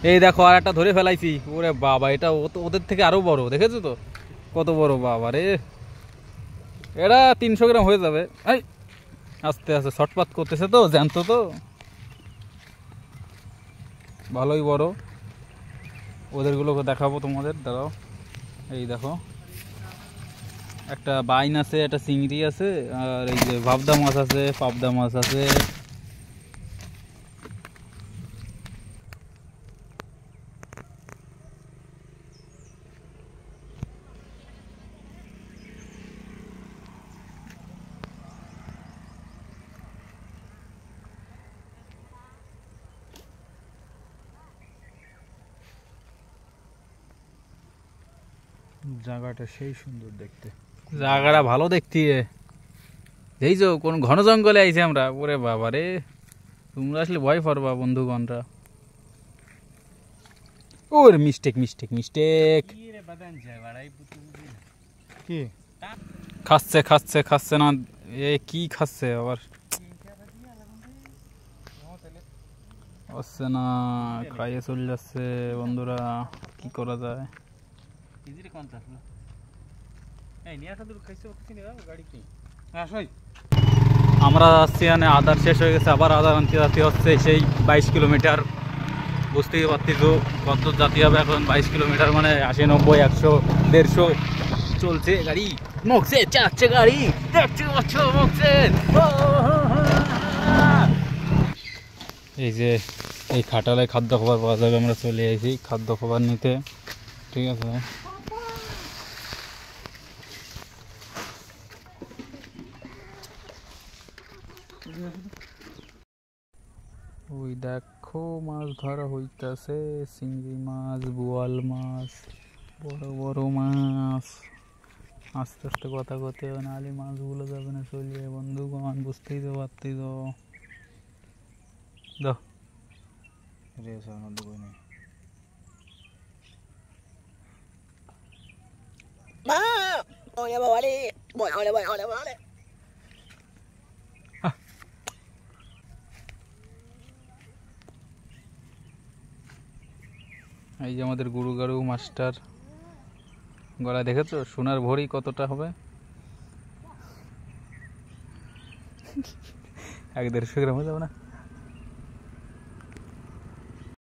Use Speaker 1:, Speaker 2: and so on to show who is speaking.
Speaker 1: এই দেখো আর একটা ধরে ফেলাইছি। ওরে বাবা, এটা ওদের থেকে আরো বড়, দেখেছো তো কত বড় বাবা রে। এটা 300 গ্রাম হয়ে যাবে। এই আস্তে আস্তে শর্টপাত করতেছে তো, জ্যান্ত তো, ভালোই বড়। ওদেরগুলোকে দেখাবো তোমাদের, দাঁড়াও। এই দেখো, একটা বাইন আছে, একটা চিংড়ি আছে, আর এই যে ভাবদা মাছ আছে, পাবদা মাছ আছে। জায়গাটা সেই সুন্দর দেখতে, জায়গাটা ভালো দেখতে। এই যে কোন ঘন জঙ্গলে আইছি আমরা। ওরে বাবা রে, তোমরা আসলে ভয় পারবা বন্ধুগণরা। ওর মিস্টেক মিস্টেক মিস্টেক। কি খাচ্ছে খাচ্ছে খাচ্ছে না, এ কি খাচ্ছে আবার? হচ্ছে না, খাইয়ে চলে যাচ্ছে। বন্ধুরা কি করা যায়? আমরা যাচ্ছি, মানে আধার শেষ হয়ে গেছে, আবার আধার আনতে যাতে হচ্ছে সেই 22 কিলোমিটার। বুঝতেই পারছি তো কত জাতি হবে এখন। 22 কিলোমিটার মানে 80, 90, 100, 150 চলছে গাড়ি। মকসেদ চাচ্ছে গাড়ি, দেখতে পাচ্ছ মকসেদ। এই যে এই খাটালে খাদ্য খাবার পাওয়া যাবে, আমরা চলে এসেছি খাদ্য খাবার নিতে। ঠিক আছে, ওই দেখো মাছ ধরা হইতাছে, চিংড়ি মাছ, বোয়াল মাছ, বড় বড় মাছ। আস্তে আস্তে কথা করতে হবে, নাহলে মাছগুলো যাবে না চলিয়ে। বন্ধুগণ বুঝতেই তো পারতেই তো। দাও এই যে আমাদের গুরু গারু মাস্টার গলা দেখেছো, সোনার ভরি কতটা হবে? 1-150 গ্রাম হয়ে যাবে না?